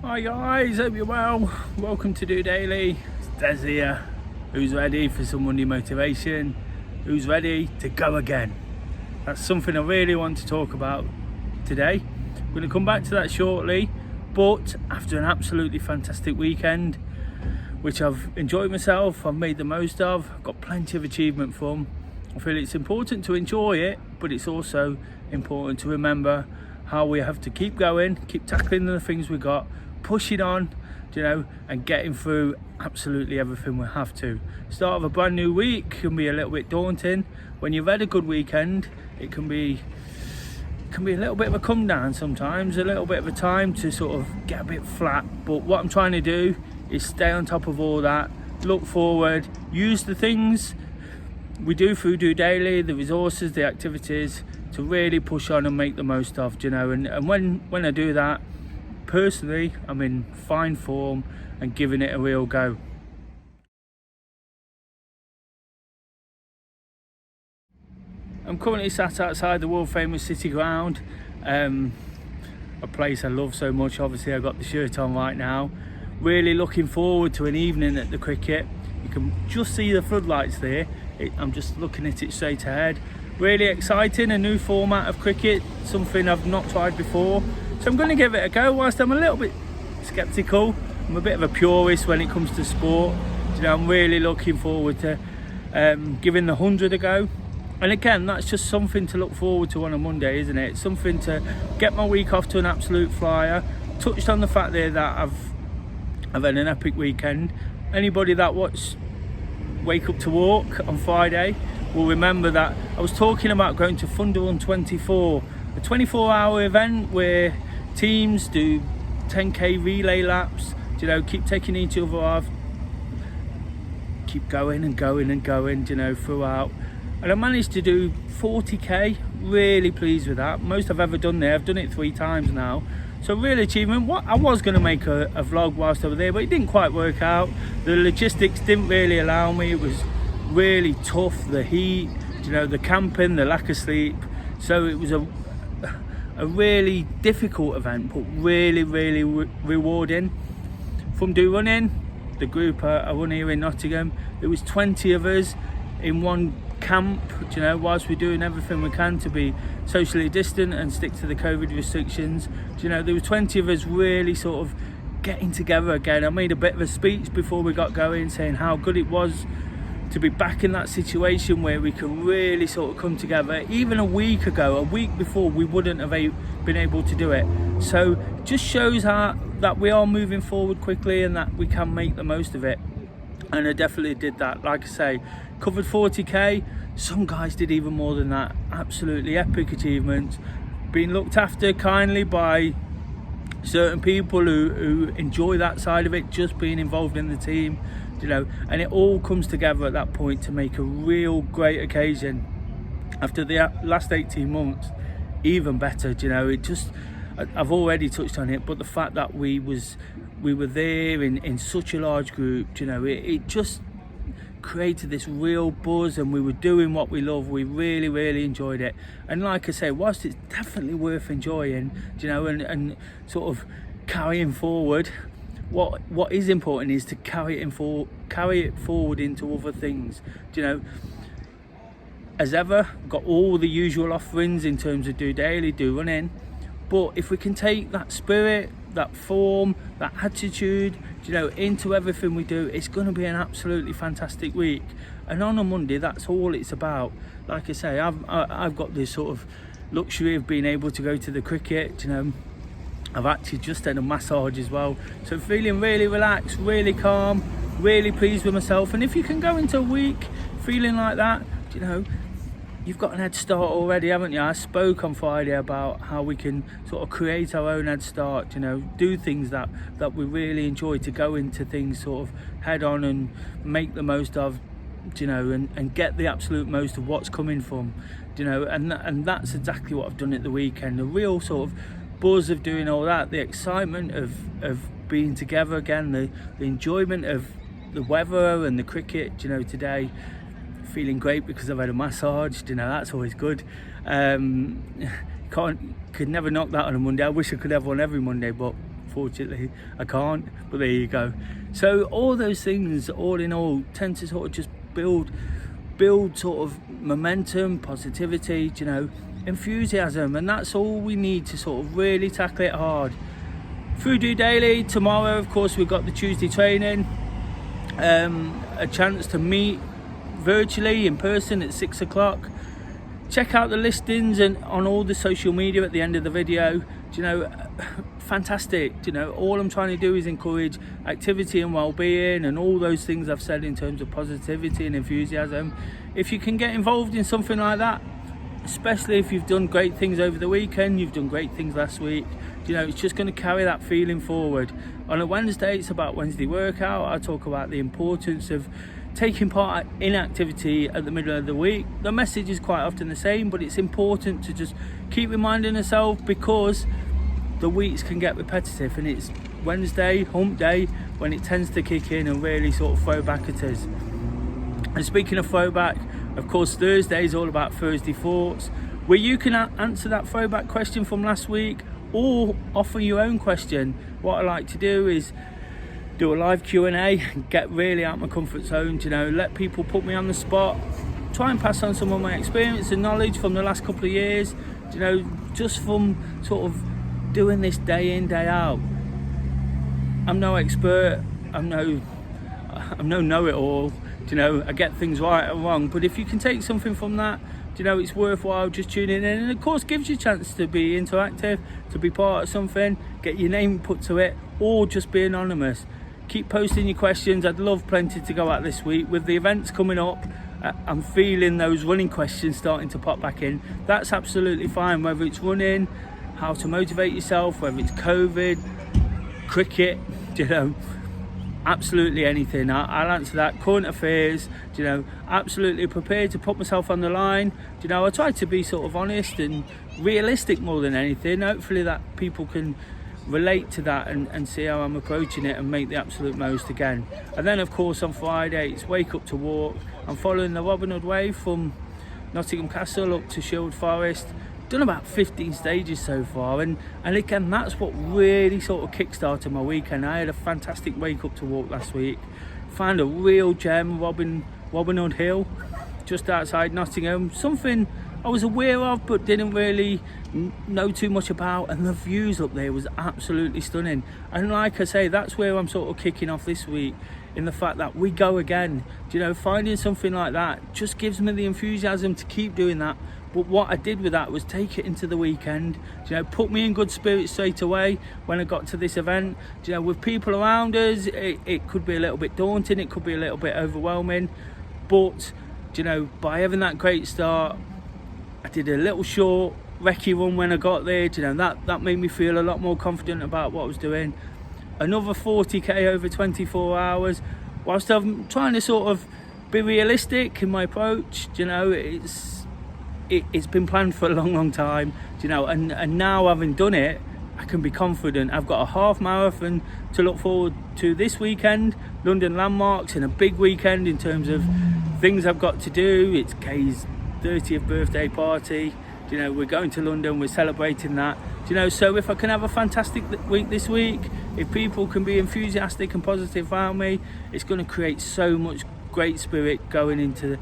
Hi guys, hope you're well. Welcome to DOdaily. It's Des here. Who's ready for some Monday motivation? Who's ready to go again? That's something I really want to talk about today. I'm going to come back to that shortly, but after an absolutely fantastic weekend, which I've enjoyed myself, I've made the most of, I've got plenty of achievement from. I feel it's important to enjoy it, but it's also important to remember how we have to keep going, keep tackling the things we got, pushing on, and getting through absolutely everything we have to. Start of a brand new week can be a little bit daunting. When you've had a good weekend, it can be a little bit of a come down sometimes, a little bit of a time to sort of get a bit flat. But what I'm trying to do is stay on top of all that, look forward, use the things we do through DOdaily, the resources, the activities, to really push on and make the most of, and when I do that, personally, I'm in fine form and giving it a real go. I'm currently sat outside the world famous City Ground, a place I love so much. Obviously I've got the shirt on right now. Really looking forward to an evening at the cricket. You can just see the floodlights there. I'm just looking at it straight ahead. Really exciting, a new format of cricket, something I've not tried before. So I'm going to give it a go. Whilst I'm a little bit sceptical, I'm a bit of a purist when it comes to sport. I'm really looking forward to giving the 100 a go. And again, that's just something to look forward to on a Monday, isn't it? It's something to get my week off to an absolute flyer. Touched on the fact there that I've had an epic weekend. Anybody that watched Wake Up to Walk on Friday will remember that I was talking about going to Thunderrun 24, a 24-hour event where teams do 10k relay laps, keep taking each other off, keep going and going and going, throughout. And I managed to do 40k, really pleased with that. Most I've ever done there, I've done it 3 times now. So real achievement. I was going to make a vlog whilst I was there, but it didn't quite work out. The logistics didn't really allow me. It was really tough, the heat, the camping, the lack of sleep. So it was a really difficult event, but really rewarding. From Do Running, the group I run here in Nottingham, there was 20 of us in one camp, whilst we're doing everything we can to be socially distant and stick to the COVID restrictions. There were 20 of us really sort of getting together again. I made a bit of a speech before we got going saying how good it was to be back in that situation where we can really sort of come together. Even a week before, we wouldn't have been able to do it. So just shows that we are moving forward quickly and that we can make the most of it. And I definitely did that. Like I say, covered 40k. Some guys did even more than that. Absolutely epic achievements. Being looked after kindly by certain people who enjoy that side of it, just being involved in the team, and it all comes together at that point to make a real great occasion. After the last 18 months, even better. I've already touched on it, but the fact that we were there in such a large group, it just created this real buzz, and we were doing what we love. We really enjoyed it. And like I say, whilst it's definitely worth enjoying, and sort of carrying forward, what is important is to carry it forward into other things. As ever, got all the usual offerings in terms of DOdaily, Do Running, but if we can take that spirit, that form, that attitude, into everything we do, it's going to be an absolutely fantastic week. And on a Monday, that's all it's about. Like I say, I've got this sort of luxury of being able to go to the cricket. I've actually just had a massage as well, so feeling really relaxed, really calm, really pleased with myself. And if you can go into a week feeling like that, you've got an head start already, haven't you? I spoke on Friday about how we can sort of create our own head start, do things that we really enjoy, to go into things sort of head on and make the most of, and get the absolute most of what's coming from, and that's exactly what I've done at the weekend. A real sort of buzz of doing all that, the excitement of being together again, the enjoyment of the weather and the cricket, today. Feeling great because I've had a massage, that's always good. Could never knock that on a Monday. I wish I could have one every Monday, but unfortunately I can't, but there you go. So all those things, all in all, tend to sort of just build sort of momentum, positivity, you know, enthusiasm, and that's all we need to sort of really tackle it hard. Through DOdaily, tomorrow of course we've got the Tuesday training, a chance to meet virtually in person at 6 o'clock. Check out the listings and on all the social media at the end of the video. You know, fantastic. You know, all I'm trying to do is encourage activity and well-being and all those things I've said in terms of positivity and enthusiasm. If you can get involved in something like that, especially if you've done great things over the weekend, you've done great things last week, you know, it's just going to carry that feeling forward. On a Wednesday, it's about Wednesday workout. I talk about the importance of taking part in activity at the middle of the week. The message is quite often the same, but it's important to just keep reminding yourself, because the weeks can get repetitive, and it's Wednesday, hump day, when it tends to kick in and really sort of throw back at us. And speaking of throwback, of course, Thursday is all about Thursday thoughts, where you can answer that throwback question from last week or offer your own question. What I like to do is do a live Q&A, get really out of my comfort zone, you know, let people put me on the spot, try and pass on some of my experience and knowledge from the last couple of years, you know, just from sort of doing this day in, day out. I'm no expert, I'm no know-it-all, you know, I get things right or wrong, but if you can take something from that, you know, it's worthwhile just tuning in, and of course gives you a chance to be interactive, to be part of something, get your name put to it, or just be anonymous. Keep posting your questions. I'd love plenty to go at this week. With the events coming up, I'm feeling those running questions starting to pop back in. That's absolutely fine, whether it's running, how to motivate yourself, whether it's COVID, cricket, you know, absolutely anything. I'll answer that. Current affairs, you know, absolutely prepared to put myself on the line. You know, I try to be sort of honest and realistic more than anything. Hopefully that people can relate to that and see how I'm approaching it and make the absolute most again. And then of course on Friday it's wake up to walk. I'm following the Robin Hood way from Nottingham Castle up to Shield Forest. Done about 15 stages so far, and again, that's what really sort of kick-started my weekend. I had a fantastic wake up to walk last week, found a real gem, Robin Hood Hill, just outside Nottingham, something I was aware of but didn't really know too much about, and the views up there was absolutely stunning. And like I say, that's where I'm sort of kicking off this week, in the fact that we go again. You know, finding something like that just gives me the enthusiasm to keep doing that. But what I did with that was take it into the weekend, you know, put me in good spirits straight away when I got to this event. You know, with people around us, it could be a little bit daunting, it could be a little bit overwhelming, but you know, by having that great start, I did a little short recce run when I got there. You know, that made me feel a lot more confident about what I was doing. Another 40k over 24 hours. Whilst I'm trying to sort of be realistic in my approach, you know, it's been planned for a long time, you know, and now having done it, I can be confident. I've got a half marathon to look forward to this weekend, London landmarks, and a big weekend in terms of things I've got to do. It's Kay's 30th birthday party, you know, we're going to London, we're celebrating that, you know. So if I can have a fantastic week this week, if people can be enthusiastic and positive around me, it's going to create so much great spirit going into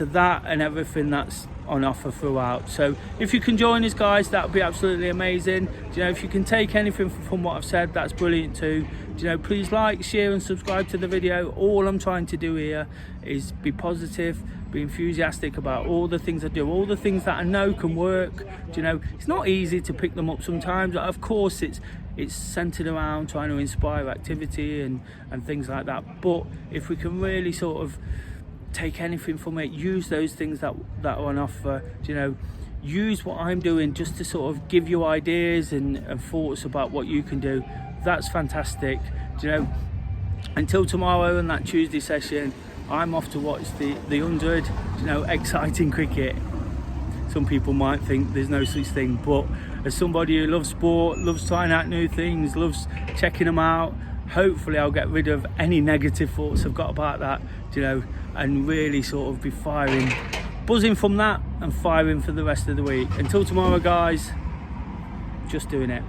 that and everything that's on offer throughout. So if you can join us, guys, that would be absolutely amazing. You know, if you can take anything from what I've said, that's brilliant too. You know, please like, share and subscribe to the video. All I'm trying to do here is be positive, be enthusiastic about all the things I do, all the things that I know can work. You know, it's not easy to pick them up sometimes. Of course, it's centered around trying to inspire activity and things like that. But if we can really sort of take anything from it, use those things that are on offer, you know, use what I'm doing just to sort of give you ideas and thoughts about what you can do. That's fantastic. You know, until tomorrow and that Tuesday session, I'm off to watch the 100, you know, exciting cricket. Some people might think there's no such thing, but as somebody who loves sport, loves trying out new things, loves checking them out, hopefully I'll get rid of any negative thoughts I've got about that, you know, and really sort of be buzzing from that and firing for the rest of the week. Until tomorrow, guys, just doing it.